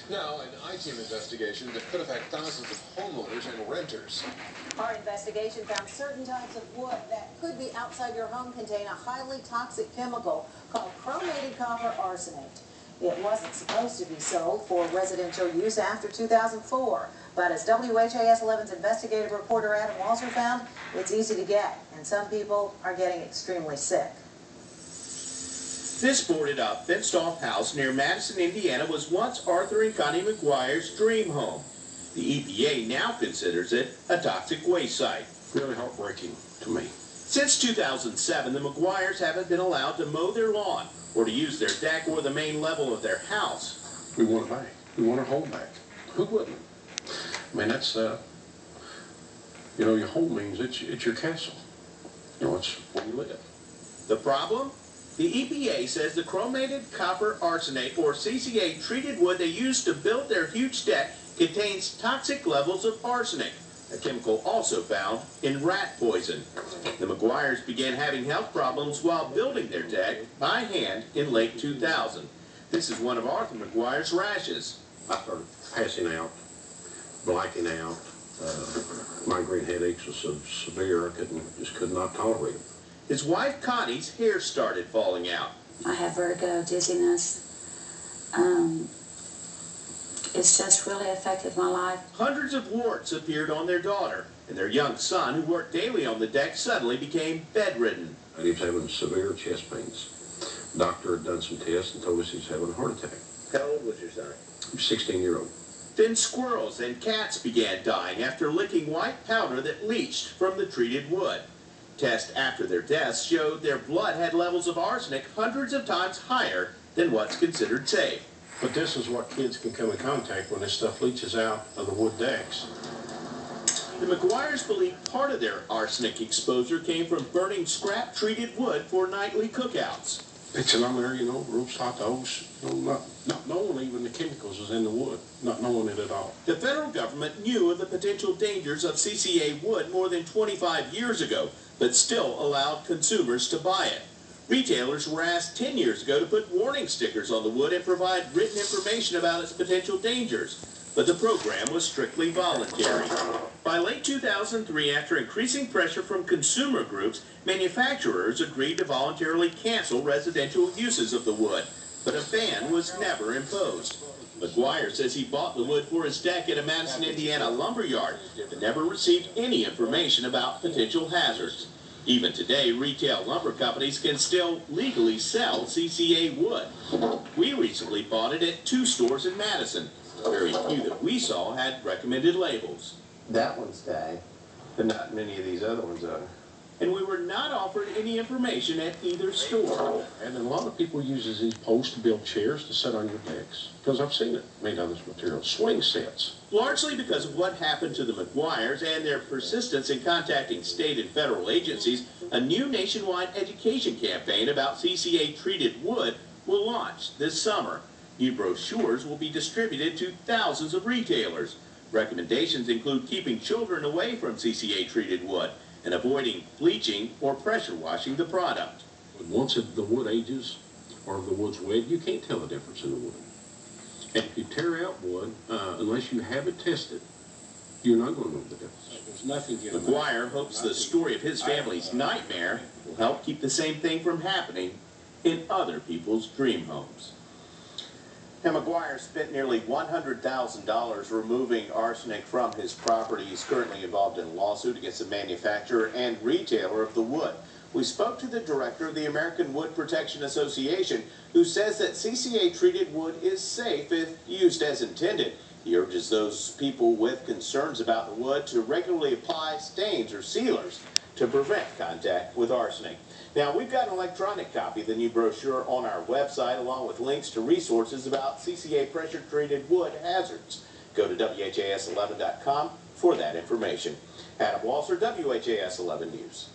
Now, an I-team investigation that could affect thousands of homeowners and renters. Our investigation found certain types of wood that could be outside your home contain a highly toxic chemical called chromated copper arsenate. It wasn't supposed to be sold for residential use after 2004, but as WHAS 11's investigative reporter Adam Walser found, it's easy to get, and some people are getting extremely sick. This boarded-up, fenced-off house near Madison, Indiana was once Arthur and Connie McGuire's dream home. The EPA now considers it a toxic waste site. Really heartbreaking to me. Since 2007, the McGuires haven't been allowed to mow their lawn or to use their deck or the main level of their house. We want it back. We want our home back. Who wouldn't? I mean, that's, you know, your home means it's your castle. You know, it's where you live. The problem? The EPA says the chromated copper arsenate, or CCA, treated wood they used to build their huge deck contains toxic levels of arsenic, a chemical also found in rat poison. The McGuires began having health problems while building their deck by hand in late 2000. This is one of Arthur McGuire's rashes. I started passing out, blacking out. Migraine headaches were so severe I just could not tolerate them. His wife Connie's hair started falling out. I have vertigo, dizziness. It's just really affected my life. Hundreds of warts appeared on their daughter, and their young son, who worked daily on the deck, suddenly became bedridden. And he was having severe chest pains. The doctor had done some tests and told us he was having a heart attack. How old was your son? He was 16-year-old. Then squirrels and cats began dying after licking white powder that leached from the treated wood. Tests after their deaths showed their blood had levels of arsenic hundreds of times higher than what's considered safe. But this is what kids can come in contact when this stuff leaches out of the wood decks. The McGuires believe part of their arsenic exposure came from burning scrap-treated wood for nightly cookouts. Pitching on there, you know, roast hot dogs, you know, not knowing even the chemicals was in the wood, not knowing it at all. The federal government knew of the potential dangers of CCA wood more than 25 years ago, but still allowed consumers to buy it. Retailers were asked 10 years ago to put warning stickers on the wood and provide written information about its potential dangers, but the program was strictly voluntary. By late 2003, after increasing pressure from consumer groups, manufacturers agreed to voluntarily cancel residential uses of the wood, but a ban was never imposed. McGuire says he bought the wood for his deck at a Madison, Indiana lumber yard, but never received any information about potential hazards. Even today, retail lumber companies can still legally sell CCA wood. We recently bought it at 2 stores in Madison. Very few that we saw had recommended labels. That one's tagged, but not many of these other ones are. And we were not offered any information at either store. And a lot of people uses these posts to build chairs to sit on your decks. Because I've seen it made out of this material. Swing sets. Largely because of what happened to the McGuires and their persistence in contacting state and federal agencies, a new nationwide education campaign about CCA-treated wood will launch this summer. New brochures will be distributed to thousands of retailers. Recommendations include keeping children away from CCA-treated wood and avoiding bleaching or pressure washing the product. Once the wood ages or if the wood's wet, you can't tell the difference in the wood. And if you tear out wood, unless you have it tested, you're not going to know the difference. There's nothing. McGuire hopes the story of his family's nightmare will help keep the same thing from happening in other people's dream homes. Now, McGuire spent nearly $100,000 removing arsenic from his property. He's currently involved in a lawsuit against the manufacturer and retailer of the wood. We spoke to the director of the American Wood Protection Association, who says that CCA-treated wood is safe if used as intended. He urges those people with concerns about the wood to regularly apply stains or sealers to prevent contact with arsenic. Now, we've got an electronic copy of the new brochure on our website, along with links to resources about CCA pressure-treated wood hazards. Go to WHAS11.com for that information. Adam Walser, WHAS 11 News.